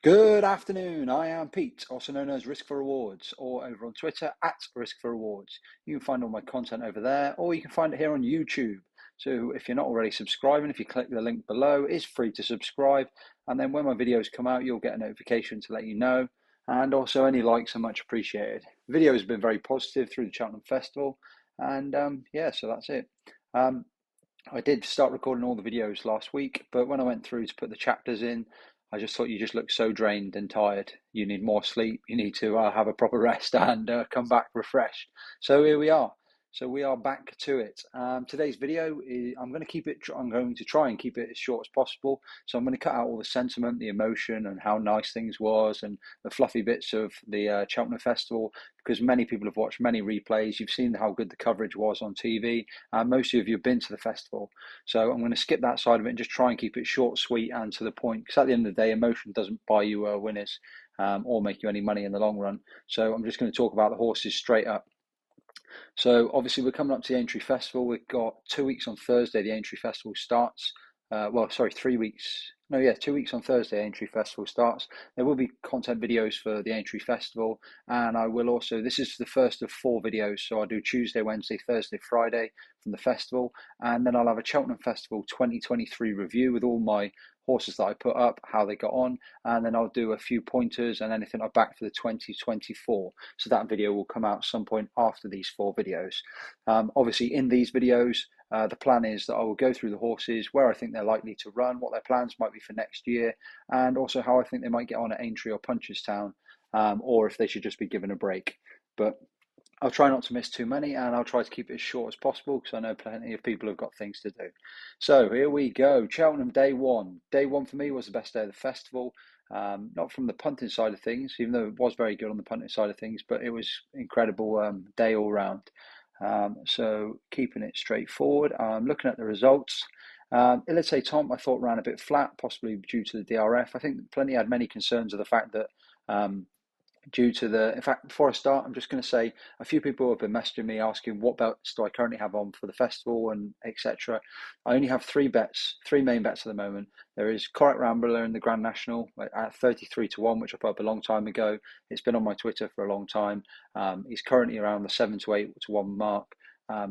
Good afternoon. I am Pete, also known as Risk for Rewards, or over on Twitter at Risk for Rewards. You can find all my content over there, or you can find it here on YouTube. So if you're not already subscribing, if you click the link below, it's free to subscribe. And then when my videos come out, you'll get a notification to let you know. And also any likes are much appreciated. The video has been very positive through the Cheltenham Festival. And yeah, so that's it. I did start recording all the videos last week, but when I went through to put the chapters in, I just thought you just look so drained and tired. You need more sleep. You need to have a proper rest and come back refreshed. So here we are. So we are back to it. Today's video is I'm going to keep it. I'm going to try and keep it as short as possible. So I'm going to cut out all the sentiment, the emotion, and how nice things was, and the fluffy bits of the Cheltenham Festival. Because many people have watched many replays. You've seen how good the coverage was on TV. Most of you have been to the festival. So I'm going to skip that side of it and just try and keep it short, sweet, and to the point. Because at the end of the day, emotion doesn't buy you winners or make you any money in the long run. So I'm just going to talk about the horses straight up. So obviously we're coming up to the Aintree Festival. We've got 2 weeks on Thursday. The Aintree Festival starts. Well, sorry, 3 weeks. No, yeah, 2 weeks on Thursday. Aintree Festival starts. There will be content videos for the Aintree Festival, and I will also. This is the first of 4 videos, so I'll do Tuesday, Wednesday, Thursday, Friday from the festival, and then I'll have a Cheltenham Festival 2023 review with all my horses that I put up, how they got on, and then I'll do a few pointers and anything I back for the 2024. So that video will come out some point after these 4 videos. Obviously, in these videos, the plan is that I will go through the horses, where I think they're likely to run, what their plans might be for next year, and also how I think they might get on at Aintree or Punchestown, or if they should just be given a break. But I'll try not to miss too many, and I'll try to keep it as short as possible because I know plenty of people have got things to do. So here we go. Cheltenham day one. Day one for me was the best day of the festival. Not from the punting side of things, even though it was very good on the punting side of things, but it was incredible day all round. So keeping it straightforward. Looking at the results. Ilite Tom, I thought ran a bit flat, possibly due to the DRF. I think plenty had many concerns of the fact that due to in fact, before I start, I'm just going to say a few people have been messaging me asking what belts do I currently have on for the festival and etc. I only have 3 bets, 3 main bets at the moment. There is Correct Rambler in the Grand National at 33 to 1, which I put up a long time ago. It's been on my Twitter for a long time. He's currently around the 7 to 8 to 1 mark.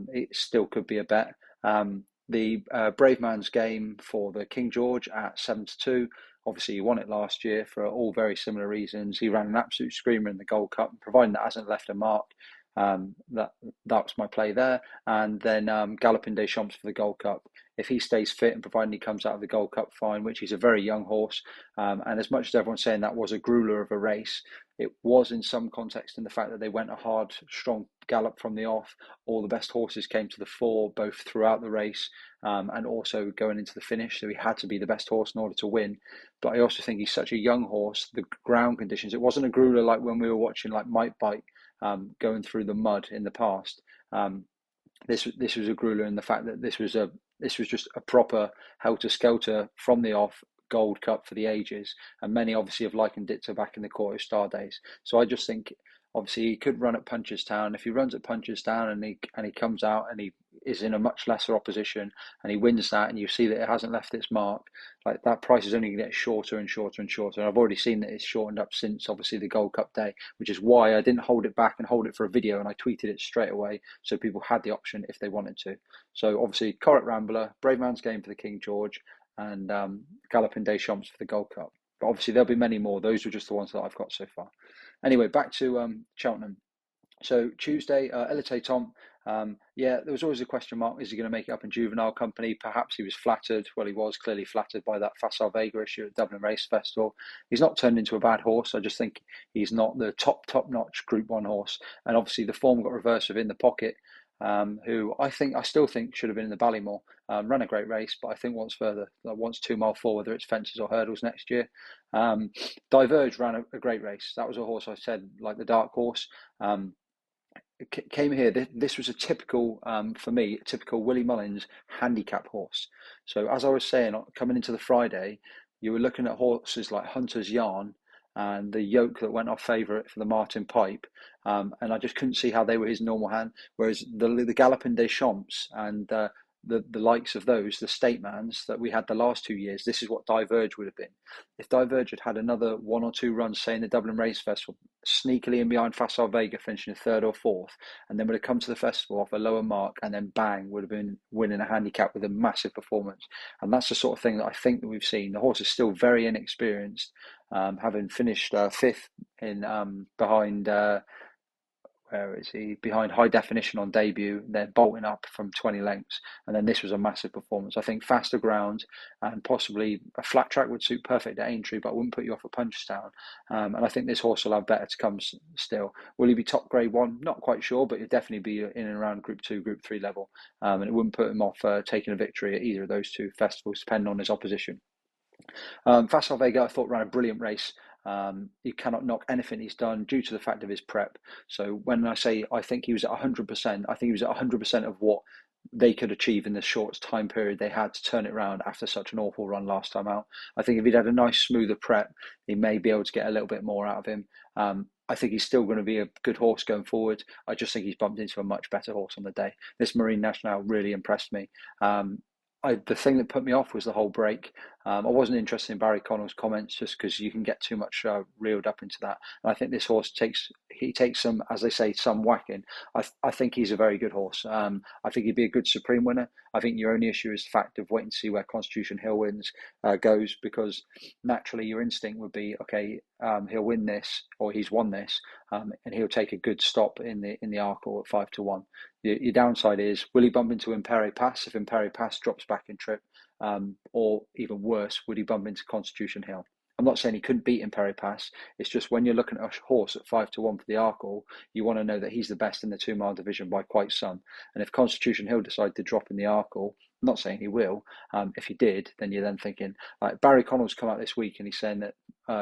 It still could be a bet. The Brave Man's Game for the King George at 7 to 2. Obviously, he won it last year for all very similar reasons. He ran an absolute screamer in the Gold Cup, and providing that hasn't left a mark, that was my play there. And then Galloping Des Champs for the Gold Cup. If he stays fit and providing he comes out of the Gold Cup fine, which he's a very young horse, and as much as everyone's saying that was a grueler of a race, it was in some context in the fact that they went a hard, strong gallop from the off. All the best horses came to the fore, both throughout the race and also going into the finish. So he had to be the best horse in order to win. But I also think he's such a young horse. The ground conditions, it wasn't a grueler like when we were watching like Might Bite going through the mud in the past. This was a grueler in the fact that this was just a proper helter skelter from the off Gold Cup for the ages, and many obviously have likened it to back in the Quarter Star days. So I just think obviously he could run at Punchestown. If he runs at Punchestown and he comes out and he is in a much lesser opposition and he wins that, and you see that it hasn't left its mark, like that price is only going to get shorter and shorter and shorter. And I've already seen that it's shortened up since obviously the Gold Cup day, which is why I didn't hold it back and hold it for a video, and I tweeted it straight away so people had the option if they wanted to. So obviously Correct Rambler, Brave Man's Game for the King George, and Galloping Des Champs for the Gold Cup. But obviously there'll be many more. Those are just the ones that I've got so far. Anyway, back to Cheltenham. So Tuesday, Elite Tom, yeah, there was always a question mark. Is he going to make it up in juvenile company? Perhaps he was flattered. Well, he was clearly flattered by that Facile Vega issue at Dublin Race Festival. He's not turned into a bad horse. I just think he's not the top-notch Group 1 horse. And obviously the form got reversed of In the Pocket, who I still think should have been in the Ballymore. Ran a great race, but I think wants 2 mile forward, whether it's fences or hurdles next year. Diverge ran a great race. That was a horse I said, like the dark horse. Came here. This was a typical, for me, typical Willie Mullins handicap horse. So as I was saying, coming into the Friday, you were looking at horses like Hunter's Yarn and the yoke that went off favourite for the Martin Pipe, and I just couldn't see how they were his normal hand. Whereas the Galloping Des Champs and the likes of those, the state mans that we had the last 2 years, this is what Diverge would have been. If Diverge had had another one or two runs, say in the Dublin Race Festival, sneakily in behind Facile Vega, finishing third or fourth, and then would have come to the festival off a lower mark, and then bang, would have been winning a handicap with a massive performance. And that's the sort of thing that I think that we've seen. The horse is still very inexperienced, having finished fifth in behind. Where is he? Behind High Definition on debut, then bolting up from 20 lengths. And then this was a massive performance. I think faster ground and possibly a flat track would suit perfect at Aintree, but I wouldn't put you off a Punchestown. And I think this horse will have better to come still. Will he be top grade one? Not quite sure, but he'll definitely be in and around Group 2, Group 3 level. And it wouldn't put him off taking a victory at either of those two festivals, depending on his opposition. Facile Vega, I thought, ran a brilliant race. You cannot knock anything he's done due to the fact of his prep. So when I say I think he was at 100%, I think he was at 100% of what they could achieve in the short time period they had to turn it around after such an awful run last time out. I think if he'd had a nice, smoother prep, he may be able to get a little bit more out of him. I think he's still going to be a good horse going forward. I just think he's bumped into a much better horse on the day. This Marine National really impressed me. The thing that put me off was the whole break. I wasn't interested in Barry Connell's comments just because you can get too much reeled up into that. And I think this horse takes some, as they say, some whacking. I think he's a very good horse. I think he'd be a good Supreme winner. I think your only issue is the fact of waiting to see where Constitution Hill goes, because naturally your instinct would be, okay, he'll win this, or he's won this, and he'll take a good stop in the Arkle at 5-1. Your downside is, will he bump into Imperi Pass if Imperi Pass drops back in trip? Or even worse, would he bump into Constitution Hill? I'm not saying he couldn't beat Imperi Pass. It's just when you're looking at a horse at 5-1 for the Arkle, you want to know that he's the best in the 2 mile division by quite some. And if Constitution Hill decided to drop in the Arkle, I'm not saying he will. If he did, then you're then thinking, like Barry Connell's come out this week and he's saying that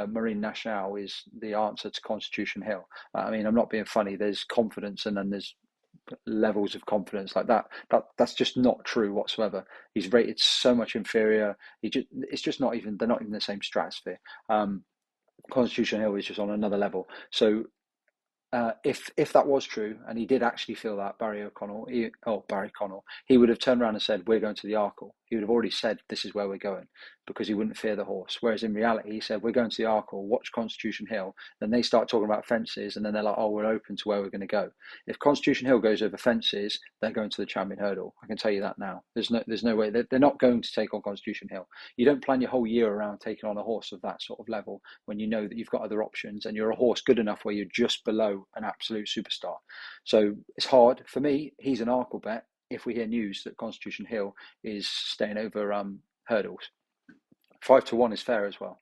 Marine National is the answer to Constitution Hill. I mean, I'm not being funny. There's confidence and then there's levels of confidence like that. That's just not true whatsoever. He's rated so much inferior. It's just not even, they're not even the same stratosphere. Constitution Hill is just on another level. So if that was true, and he did actually feel that, Barry Connell, he would have turned around and said, we're going to the Arkle. He would have already said, this is where we're going, because he wouldn't fear the horse. Whereas in reality, he said, we're going to the Arkle, watch Constitution Hill. Then they start talking about fences, and then they're like, oh, we're open to where we're going to go. If Constitution Hill goes over fences, they're going to the Champion Hurdle. I can tell you that now. There's no way. They're not going to take on Constitution Hill. You don't plan your whole year around taking on a horse of that sort of level when you know that you've got other options and you're a horse good enough where you're just below an absolute superstar. So it's hard. For me, he's an Arkle bet if we hear news that Constitution Hill is staying over hurdles. 5-1 is fair as well,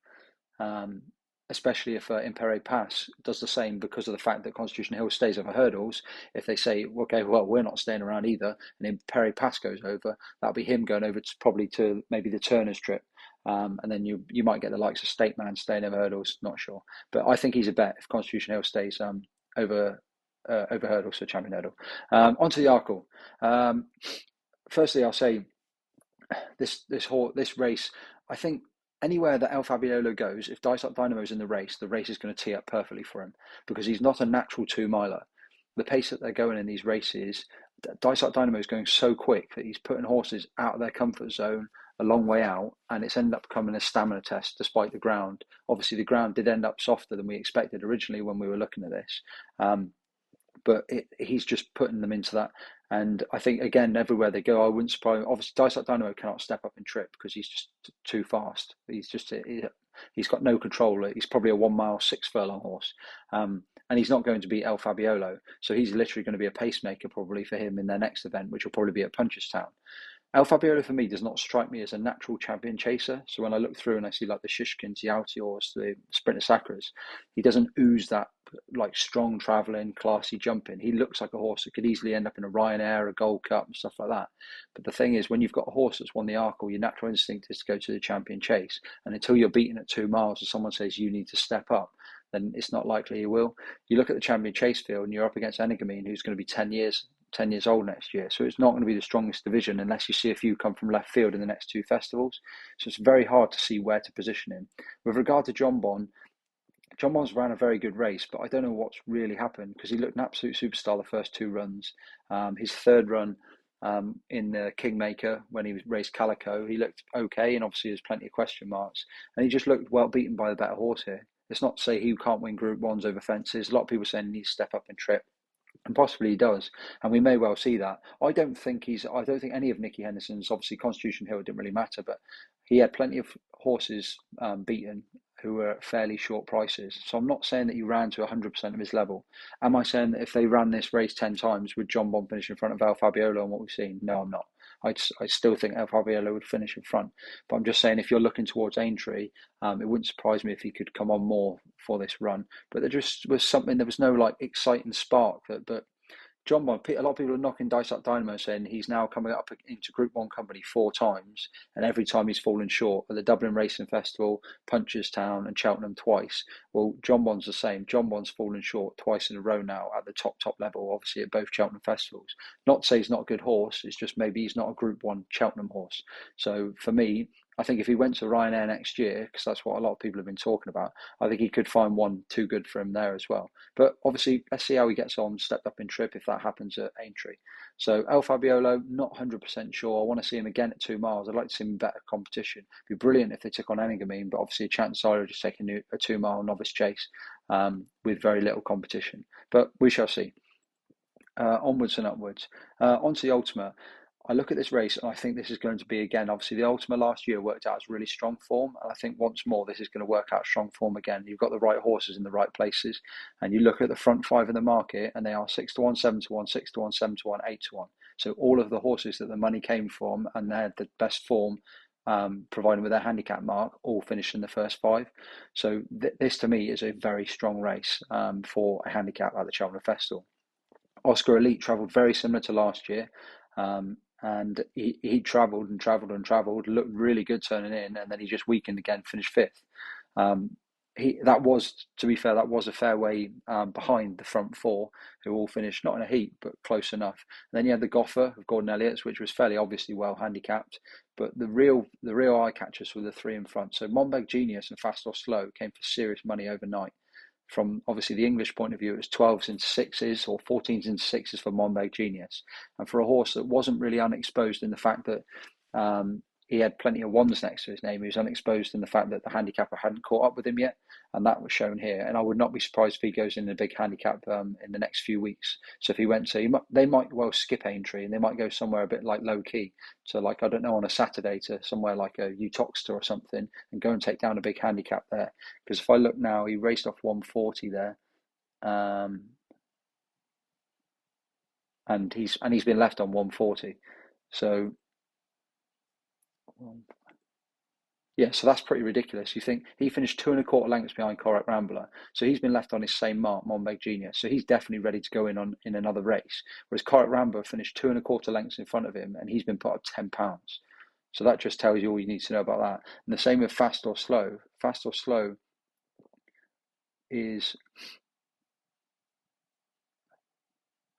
especially if Imperi Pass does the same, because of the fact that Constitution Hill stays over hurdles. If they say, okay, well, we're not staying around either, and Imperi Pass goes over, that'll be him going over to probably to maybe the Turner's trip. And then you might get the likes of State Man staying over hurdles, not sure. But I think he's a bet if Constitution Hill stays over hurdles, so Champion Hurdle. Onto the Arkle. Firstly, I'll say this race, I think anywhere that El Fabiolo goes, if Dice Up Dynamo's in the race is going to tee up perfectly for him, because he's not a natural 2 miler. The pace that they're going in these races, Dice Up Dynamo is going so quick that he's putting horses out of their comfort zone a long way out, and it's ended up becoming a stamina test despite the ground. Obviously, the ground did end up softer than we expected originally when we were looking at this. But he's just putting them into that. And I think, again, everywhere they go, I wouldn't surprise. Obviously, Dice Up Dynamo cannot step up in trip because he's just too fast. He's got no control. He's probably a 1 mile, 6 furlong horse. And he's not going to be El Fabiolo. So he's literally going to be a pacemaker probably for him in their next event, which will probably be at Punchestown. El Fabiolo for me does not strike me as a natural champion chaser. So when I look through and I see like the Shishkins, the Altiors, the Sprinter Sacras, he doesn't ooze that like strong travelling, classy jumping. He looks like a horse that could easily end up in a Ryanair, a Gold Cup and stuff like that. But the thing is, when you've got a horse that's won the Arkle, your natural instinct is to go to the champion chase. And until you're beaten at 2 miles and someone says you need to step up, then it's not likely he will. You look at the champion chase field and you're up against Energumene, who's going to be 10 years old next year. So it's not going to be the strongest division unless you see a few come from left field in the next 2 festivals. So it's very hard to see where to position him. With regard to John Bon's ran a very good race, but I don't know what's really happened because he looked an absolute superstar the first 2 runs. His third run, in the Kingmaker when he raced Calico. He looked okay, and obviously there's plenty of question marks. And he just looked well beaten by the better horse here. It's not to say he can't win Group 1s over fences. A lot of people saying he needs to step up and trip. And possibly he does, and we may well see that. I don't think any of Nicky Henderson's. Obviously, Constitution Hill didn't really matter, but he had plenty of horses beaten who were at fairly short prices. So I'm not saying that he ran to 100% of his level. Am I saying that if they ran this race 10 times, would John Bond finish in front of El Fabiolo and what we've seen? No, I'm not. I still think El Fabiolo would finish in front. But I'm just saying, if you're looking towards Aintree, it wouldn't surprise me if he could come on more for this run. But there just was something, there was no like exciting spark but John Bond, a lot of people are knocking Dice Up Dynamo, saying he's now coming up into Group 1 company 4 times, and every time he's fallen short at the Dublin Racing Festival, Punchestown and Cheltenham twice. Well, John Bond's the same. John Bond's fallen short twice in a row now at the top level, obviously at both Cheltenham festivals. Not to say he's not a good horse, it's just maybe he's not a Group 1 Cheltenham horse. So for me, I think if he went to Ryanair next year, because that's what a lot of people have been talking about, I think he could find one too good for him there as well. But obviously, let's see how he gets on, stepped up in trip, if that happens at Aintree. So El Fabiolo, not 100% sure. I want to see him again at 2 miles. I'd like to see him in better competition. It'd be brilliant if they took on Ennigamine, but obviously a chance are just taking a 2 mile novice chase with very little competition. But we shall see. Onwards and upwards. Onto the Ultima. I look at this race and I think this is going to be, again, obviously the Ultima last year worked out as really strong form. And I think once more, this is going to work out strong form again. You've got the right horses in the right places. And you look at the front 5 in the market and they are 6-1, 7-1, 6-1, 7-1, 8-1. So all of the horses that the money came from and they had the best form, providing with their handicap mark, all finished in the first 5. So this to me is a very strong race for a handicap at the Cheltenham Festival. Oscar Elite travelled very similar to last year. And he travelled and travelled and travelled, looked really good turning in, and then he just weakened again, finished 5th. That was, to be fair, that was a fair way behind the front 4, who all finished not in a heat but close enough. And then you had the Goffer of Gordon Elliott's, which was fairly obviously well handicapped, but the real eye catchers were the 3 in front. So Monbeg Genius and Fast or Slow came for serious money overnight. From obviously the English point of view, it was 12s into 6s or 14s into 6s for Monbeg Genius. And for a horse that wasn't really unexposed in the fact that he had plenty of 1s next to his name, he was unexposed in the fact that the handicapper hadn't caught up with him yet. And that was shown here. And I would not be surprised if he goes in a big handicap in the next few weeks. So if he went to, they might well skip Aintree and they might go somewhere a bit like low key. So like, I don't know, on a Saturday to somewhere like a Utoxeter or something and go and take down a big handicap there. Because if I look now, he raced off 140 there. And he's been left on 140. So yeah, so that's pretty ridiculous. You think he finished 2 1/4 lengths behind Correct Rambler, so he's been left on his same mark, Monbeg Genius. So he's definitely ready to go in another race. Whereas Correct Rambler finished 2 1/4 lengths in front of him, and he's been put up £10. So that just tells you all you need to know about that. And the same with Fast or Slow. Fast or Slow is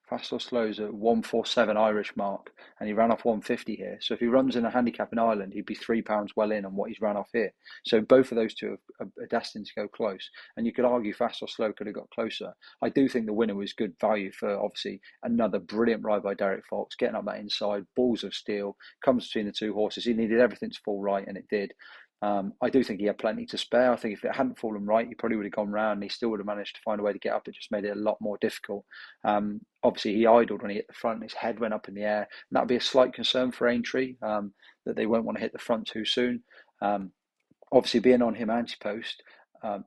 Fast or Slow's at 147 Irish mark, and he ran off 150 here. So if he runs in a handicap in Ireland, he'd be £3 well in on what he's ran off here. So both of those two are destined to go close. And you could argue Fast or Slow could have got closer. I do think the winner was good value for obviously another brilliant ride by Derek Fox, getting up that inside, balls of steel, comes between the 2 horses. He needed everything to fall right, and it did. I do think he had plenty to spare. I think if it hadn't fallen right, he probably would have gone round and he still would have managed to find a way to get up. It just made it a lot more difficult. Obviously, he idled when he hit the front. His head went up in the air. And that'd be a slight concern for Aintree, that they won't want to hit the front too soon. Obviously, being on him anti-post,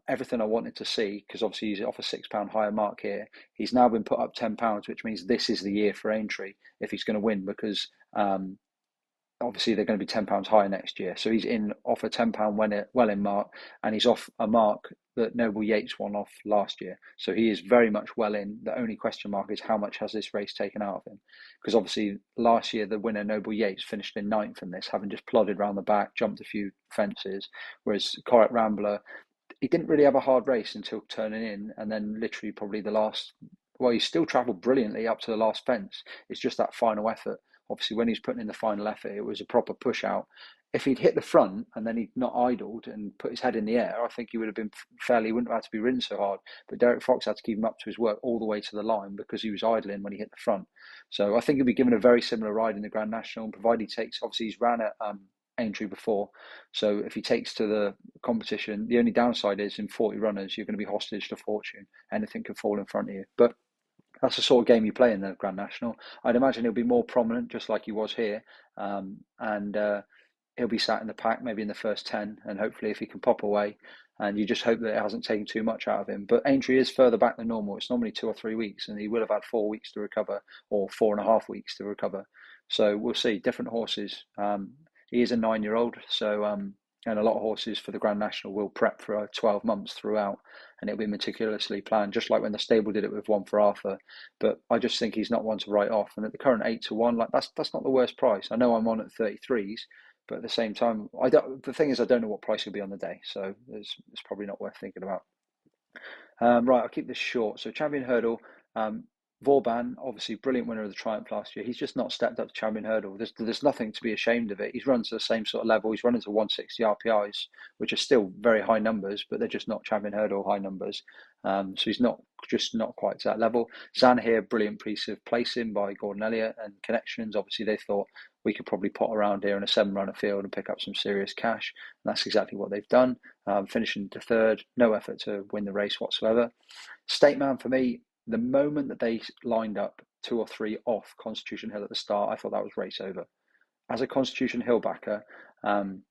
everything I wanted to see, because obviously he's off a £6 higher mark here. He's now been put up £10, which means this is the year for Aintree if he's going to win, because obviously they're going to be £10 higher next year. So he's off a £10 well in mark, and he's off a mark that Noble Yates won off last year. So he is very much well in. The only question mark is how much has this race taken out of him? Because obviously last year the winner, Noble Yates, finished in 9th in this, having just plodded around the back, jumped a few fences, whereas Correct Rambler, he didn't really have a hard race until turning in, and then literally probably he still travelled brilliantly up to the last fence. It's just that final effort. Obviously, when he's putting in the final effort, it was a proper push out. if he'd hit the front and then he'd not idled and put his head in the air, I think he would have been fairly, he wouldn't have had to be ridden so hard. But Derek Fox had to keep him up to his work all the way to the line because he was idling when he hit the front. So I think he'll be given a very similar ride in the Grand National, provided he takes, obviously he's ran at Aintree before. So if he takes to the competition, the only downside is in 40 runners, you're going to be hostage to fortune. Anything can fall in front of you. But that's the sort of game you play in the Grand National. I'd imagine he'll be more prominent, just like he was here. And he'll be sat in the pack, maybe in the first 10, and hopefully if he can pop away, and you just hope that it hasn't taken too much out of him. But Aintree is further back than normal. It's normally 2 or 3 weeks, and he will have had 4 weeks to recover, or 4.5 weeks to recover. So we'll see. Different horses. He is a 9-year-old, so and a lot of horses for the Grand National will prep for 12 months throughout, and it'll be meticulously planned, just like when the stable did it with One for Arthur. But I just think he's not one to write off. And at the current 8-1, like that's not the worst price. I know I'm on at 33s, but at the same time, the thing is, I don't know what price he'll be on the day, so it's probably not worth thinking about. Right, I'll keep this short. So Champion Hurdle, Vauban, obviously brilliant winner of the Triumph last year. He's just not stepped up to Champion Hurdle. There's nothing to be ashamed of it. He's run to the same sort of level. He's running to 160 RPIs, which are still very high numbers, but they're just not Champion Hurdle high numbers. So he's not quite to that level. Zan here, brilliant piece of placing by Gordon Elliott and connections. Obviously, they thought we could probably pot around here in a 7-runner field and pick up some serious cash. And that's exactly what they've done. Finishing to third, no effort to win the race whatsoever. State Man for me, the moment that they lined up 2 or 3 off Constitution Hill at the start, I thought that was race over. As a Constitution Hill backer, and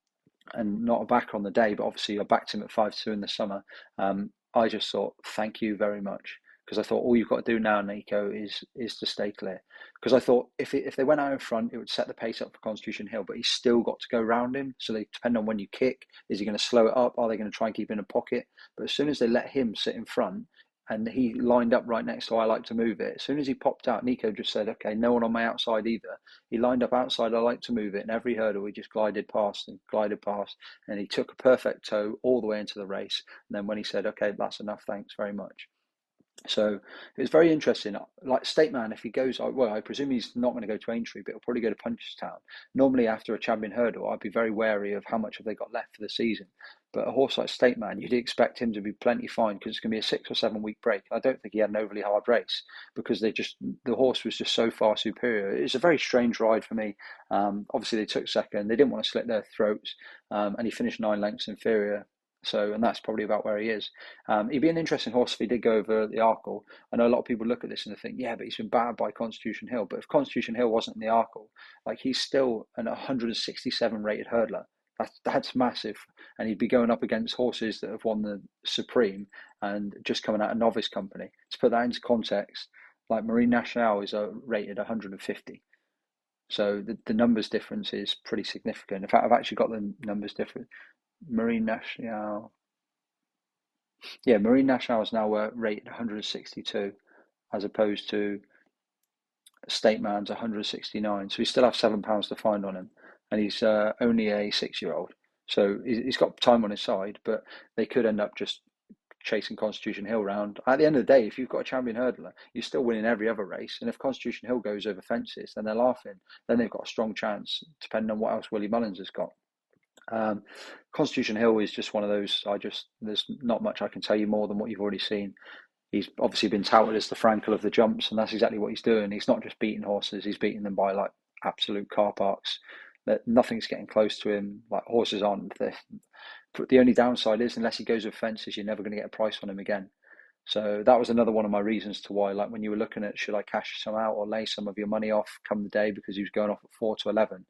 not a backer on the day, but obviously I backed him at 5-2 in the summer, I just thought, thank you very much. Because I thought all you've got to do now, Nico, is to stay clear. Because I thought if they went out in front, it would set the pace up for Constitution Hill, but he's still got to go round him. So they depend on when you kick. Is he going to slow it up? Are they going to try and keep in a pocket? But as soon as they let him sit in front, and he lined up right next to I Like to Move It. As soon as he popped out, Nico just said, okay, no one on my outside either. He lined up outside I Like to Move It, and every hurdle he just glided past, and he took a perfect toe all the way into the race. And then when he said, okay, that's enough, thanks very much. So it was very interesting. Like State Man, if he goes, well, I presume he's not going to go to Aintree, but he'll probably go to Punchestown. Normally, after a Champion Hurdle, I'd be very wary of how much have they got left for the season. But a horse like State Man, you'd expect him to be plenty fine because it's going to be a 6 or 7 week break. I don't think he had an overly hard race because the horse was just so far superior. It's a very strange ride for me. Obviously, they took second. They didn't want to slit their throats, and he finished 9 lengths inferior. So, and that's probably about where he is. He'd be an interesting horse if he did go over the Arkle. I know a lot of people look at this and they think, yeah, but he's been battered by Constitution Hill. But if Constitution Hill wasn't in the Arkle, like he's still an 167 rated hurdler. That's massive. And he'd be going up against horses that have won the Supreme and just coming out of Novice company. To put that into context, like Marine Nationale is rated 150. So the numbers difference is pretty significant. In fact, I've actually got the numbers different. Marine Nationale. Yeah, Marine Nationale is now rated 162 as opposed to State Man's 169. So we still have £7 to find on him. And he's only a 6-year-old. So he's got time on his side, but they could end up just chasing Constitution Hill round. At the end of the day, if you've got a champion hurdler, you're still winning every other race. And if Constitution Hill goes over fences, then they're laughing. Then they've got a strong chance, depending on what else Willie Mullins has got. Constitution Hill is just one of those. There's not much I can tell you more than what you've already seen. He's obviously been touted as the Frankel of the jumps, and that's exactly what he's doing. He's not just beating horses; he's beating them by like absolute car parks. That nothing's getting close to him. Like horses aren't. The only downside is unless he goes with fences, you're never going to get a price on him again. So that was another one of my reasons to why, like when you were looking at should I cash some out or lay some of your money off come the day because he was going off at 4 to 11.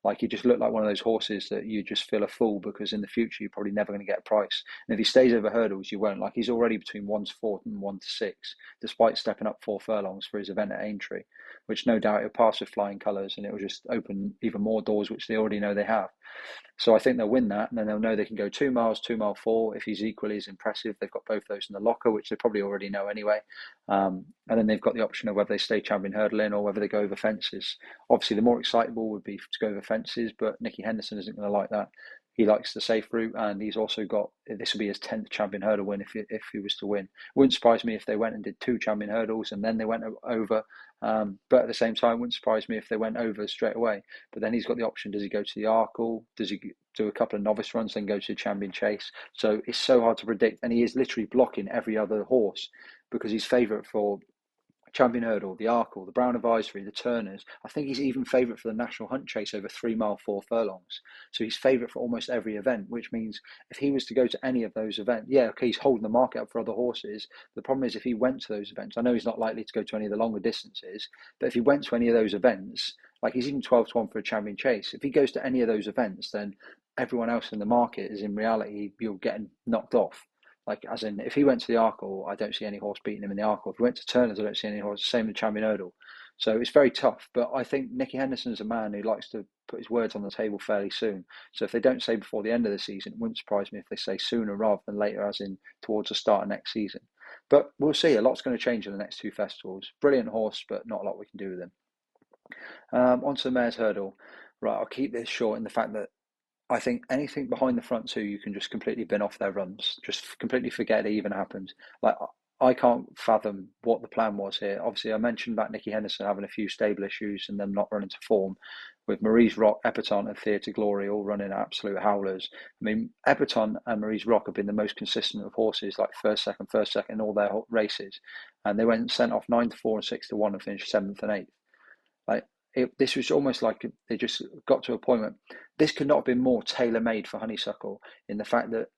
Like he just looked like one of those horses that you just feel a fool because in the future you're probably never going to get a price. And if he stays over hurdles, you won't. Like he's already between 1 to 4 and 1 to 6, despite stepping up 4 furlongs for his event at Aintree, which no doubt he'll pass with flying colours and it will just open even more doors, which they already know they have. So I think they'll win that, and then they'll know they can go 2 miles, 2 mile 4. If he's equally as impressive, they've got both those in the locker, which they probably already know anyway. And then they've got the option of whether they stay champion hurdling or whether they go over fences. Obviously, the more excitable would be to go over fences, but Nicky Henderson isn't going to like that. he likes the safe route, and he's also got, this will be his 10th champion hurdle win if he was to win. Wouldn't surprise me if they went and did 2 champion hurdles and then they went over. But at the same time, wouldn't surprise me if they went over straight away. But then he's got the option: does he go to the Arkle? Does he do a couple of novice runs, then go to the champion chase? So it's so hard to predict, and he is literally blocking every other horse because he's favourite for Champion Hurdle, the Arkle, the Brown Advisory, the Turners. I think he's even favourite for the National Hunt Chase over 3 mile 4 furlongs. So he's favourite for almost every event, which means if he was to go to any of those events, yeah, okay, he's holding the market up for other horses. The problem is if he went to those events, I know he's not likely to go to any of the longer distances, but if he went to any of those events, like he's even 12-1 for a champion chase. If he goes to any of those events, then everyone else in the market is in reality, you're getting knocked off. Like, as in, if he went to the Arkle, I don't see any horse beating him in the Arkle. If he went to Turners, I don't see any horse. Same with Champion Hurdle. So it's very tough. But I think Nicky Henderson's a man who likes to put his words on the table fairly soon. So if they don't say before the end of the season, it wouldn't surprise me if they say sooner rather than later, as in towards the start of next season. But we'll see. A lot's going to change in the next 2 festivals. Brilliant horse, but not a lot we can do with him. Onto the Mares' Hurdle. Right, I'll keep this short in the fact that I think anything behind the front 2, you can just completely bin off their runs. Just completely forget it even happened. Like, I can't fathom what the plan was here. Obviously, I mentioned about Nicky Henderson having a few stable issues and them not running to form, with Marie's Rock, Epatante, and Theatre Glory all running absolute howlers. I mean, Epatante and Marie's Rock have been the most consistent of horses, like first, second, in all their races. And they went sent off 9-4 and 6-1 and finished 7th and 8th. Like, this was almost like they just got to a point where this could not have been more tailor-made for Honeysuckle, in the fact that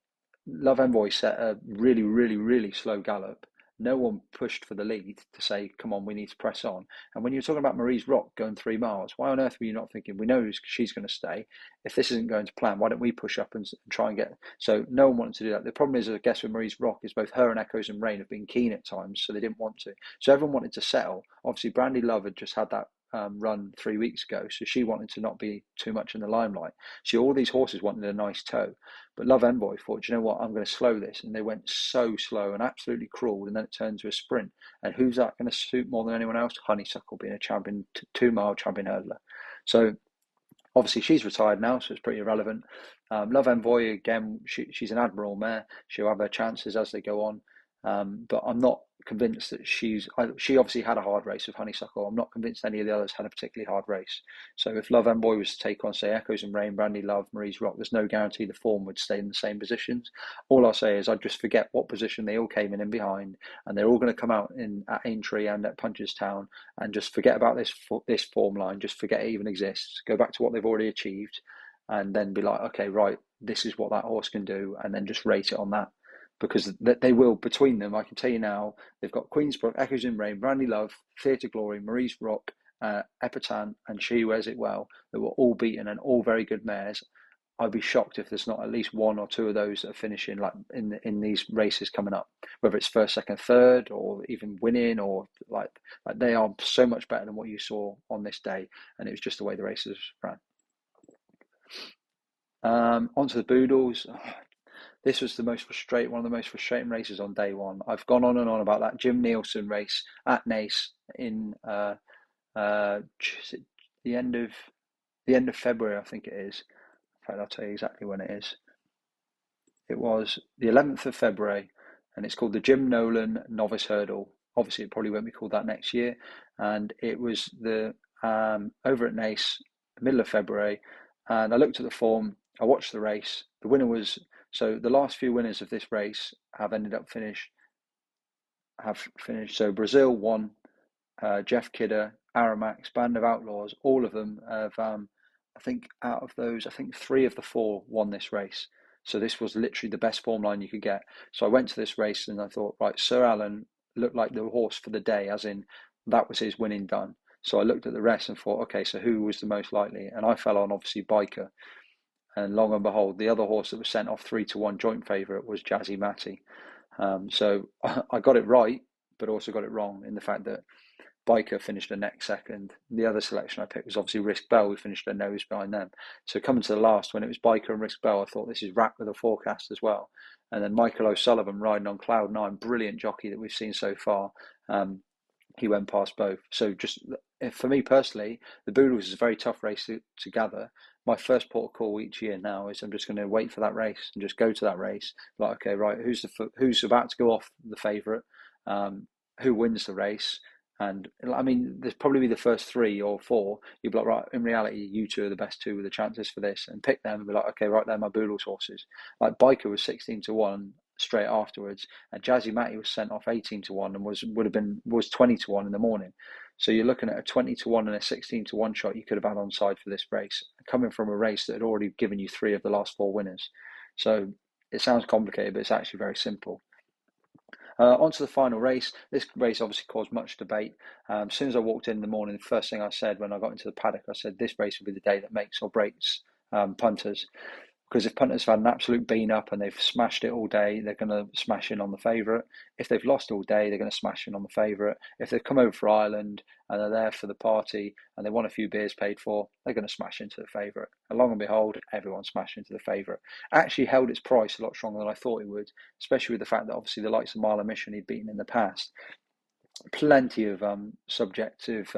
Love Envoy set a really, really, really slow gallop. No one pushed for the lead to say, come on, we need to press on. And when you're talking about Marie's Rock going 3 miles, why on earth were you not thinking, we know she's going to stay. If this isn't going to plan, why don't we push up and try and get... So no one wanted to do that. The problem is, I guess, with Marie's Rock is both her and Echoes and Rain have been keen at times, so they didn't want to. So everyone wanted to settle. Obviously, Brandy Love had just had that run 3 weeks ago, so she wanted to not be too much in the limelight. So all these horses wanted a nice toe, but Love Envoy thought, you know what, I'm going to slow this, and they went so slow and absolutely crawled, and then it turned to a sprint. And who's that going to suit more than anyone else? Honeysuckle, being a champion, 2 mile champion hurdler. So obviously she's retired now, so it's pretty irrelevant. Love Envoy, again, she's an admirable mare. She'll have her chances as they go on. But I'm not convinced that she obviously had a hard race with Honeysuckle. I'm not convinced any of the others had a particularly hard race. So if Love Envoy was to take on, say, Echoes and Rain, Brandy Love, Marie's Rock, there's no guarantee the form would stay in the same positions. All I'll say is I'd just forget what position they all came in behind, and they're all going to come out at Aintree and at Punchestown, and just forget about this form line, just forget it even exists, go back to what they've already achieved, and then be like, okay, right, this is what that horse can do, and then just rate it on that. Because they will, between them, I can tell you now, they've got Queensbrook, Echoes in Rain, Brandy Love, Theatre Glory, Marie's Rock, Epatante, and She Wears It Well, that were all beaten and all very good mares. I'd be shocked if there's not at least 1 or 2 of those that are finishing like in these races coming up, whether it's first, second, third, or even winning, or like they are so much better than what you saw on this day, and it was just the way the races ran. Onto the Boodles. This was one of the most frustrating races on day one. I've gone on and on about that Jim Nielsen race at Naas in the end of February, I think it is. In fact, I'll tell you exactly when it is. It was the 11th of February, and it's called the Jim Nolan Novice Hurdle. Obviously, it probably won't be called that next year. And it was the over at Naas, middle of February, and I looked at the form. I watched the race. The winner was... So the last few winners of this race have finished. So Brazil won, Jeff Kidder, Aramax, Band of Outlaws, all of them have, I think out of those, I think 3 of the 4 won this race. So this was literally the best form line you could get. So I went to this race and I thought, right, Sir Alan looked like the horse for the day, as in that was his winning done. So I looked at the rest and thought, okay, so who was the most likely? And I fell on, obviously, Biker. And long and behold, the other horse that was sent off 3-1 joint favourite was Jazzy Matty. So I got it right, but also got it wrong in the fact that Biker finished a neck second. The other selection I picked was obviously Risk Bell, who finished a nose behind them. So coming to the last, when it was Biker and Risk Bell, I thought this is wrapped with a forecast as well. And then Michael O'Sullivan riding on cloud 9, brilliant jockey that we've seen so far. He went past both. So just for me personally, the Boodles is a very tough race to gather. my first port of call each year now is I'm just going to wait for that race and just go to that race. Like, okay, right, who's about to go off the favourite, who wins the race, and I mean, there's probably be the first 3 or 4. You'd be like, right, in reality, you two are the best two with the chances for this, and pick them and be like, okay, right, they're my Boodles horses. Like Biker was 16-1 straight afterwards, and Jazzy Matty was sent off 18-1 and was 20-1 in the morning. So you're looking at a 20-1 and a 16-1 shot you could have had on side for this race, coming from a race that had already given you 3 of the last 4 winners. So it sounds complicated, but it's actually very simple. On to the final race. This race obviously caused much debate. As soon as I walked in the morning, the first thing I said when I got into the paddock, I said, this race will be the day that makes or breaks punters. Because if punters have had an absolute bean up and they've smashed it all day, they're going to smash in on the favourite. If they've lost all day, they're going to smash in on the favourite. If they've come over for Ireland and they're there for the party and they want a few beers paid for, they're going to smash into the favourite. And long and behold, everyone smashed into the favourite. Actually held its price a lot stronger than I thought it would, especially with the fact that obviously the likes of Mile Mission he'd beaten in the past. Plenty of subjective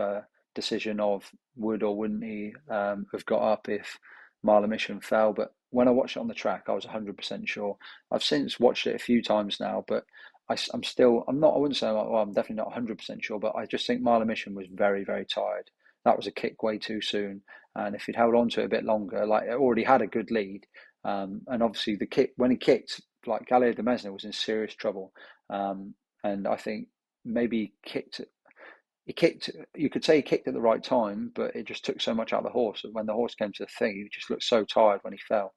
decision of would or wouldn't he have got up if Mile Mission fell, but when I watched it on the track, I was 100% sure. I've since watched it a few times now, but I wouldn't say, well, I'm definitely not 100% sure, but I just think Mile Mission was very, very tired. That was a kick way too soon. And if he'd held on to it a bit longer, like it already had a good lead. And obviously the kick, when he kicked, like Galileo de Mesna was in serious trouble. And I think maybe you could say he kicked at the right time, but it just took so much out of the horse. When the horse came to the thing, he just looked so tired when he fell.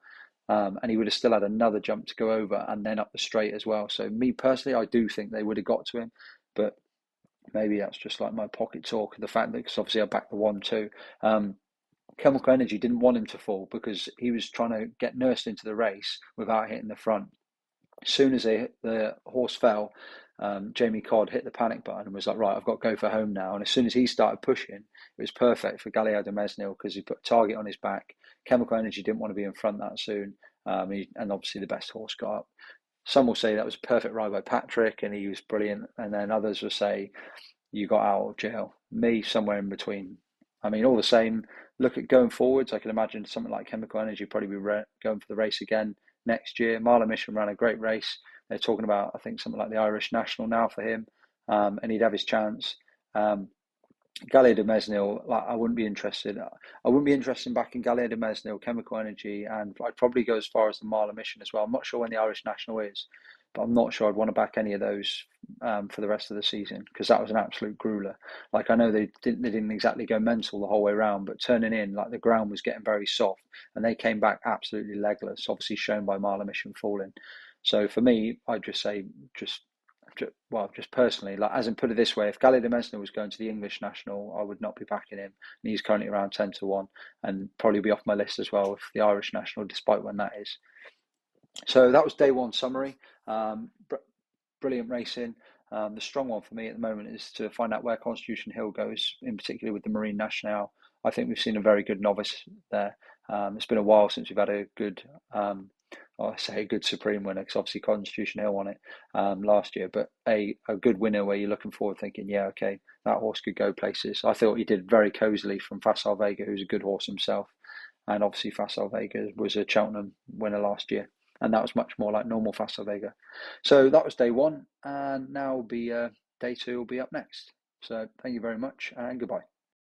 And he would have still had another jump to go over and then up the straight as well. So me personally, I do think they would have got to him, but maybe that's just like my pocket talk. The fact that, because obviously I backed the 1-2. Chemical Energy didn't want him to fall because he was trying to get nursed into the race without hitting the front. As soon as the horse fell, Jamie Codd hit the panic button and was like, right, I've got to go for home now. And as soon as he started pushing, it was perfect for Galileo de Mesnil because he put a target on his back. Chemical Energy didn't want to be in front that soon. And obviously the best horse got up. Some will say that was a perfect ride by Patrick and he was brilliant. And then others will say, you got out of jail. Me, somewhere in between. I mean, all the same, look at going forwards. I can imagine something like Chemical Energy probably be going for the race again next year. Marla Mission ran a great race. They're talking about, I think, something like the Irish National now for him, and he'd have his chance. Galileo de Mesnil, like, I wouldn't be interested. I wouldn't be interested in backing Galileo de Mesnil, Chemical Energy, and I'd probably go as far as the Marla Mission as well. I'm not sure when the Irish National is, but I'm not sure I'd want to back any of those for the rest of the season because that was an absolute grueler. Like I know they didn't exactly go mental the whole way around, but turning in, like the ground was getting very soft, and they came back absolutely legless. Obviously shown by Marla Mission falling. So for me, I'd just say just personally, like as in put it this way, if Galileo de Mesna was going to the English National, I would not be backing him. And he's currently around 10-1 and probably be off my list as well if the Irish National, despite when that is. So that was day one summary. Brilliant racing. The strong one for me at the moment is to find out where Constitution Hill goes, in particular with the Marine Nationale. I think we've seen a very good novice there. It's been a while since we've had a good, I say a good Supreme winner, because obviously Constitution Hill won it last year, but a good winner where you're looking forward thinking, yeah, okay, that horse could go places. I thought he did very cosily from Facile Vega, who's a good horse himself. And obviously Facile Vega was a Cheltenham winner last year. And that was much more like normal Facile Vega. So that was day one, and now will be day two will be up next. So thank you very much, and goodbye.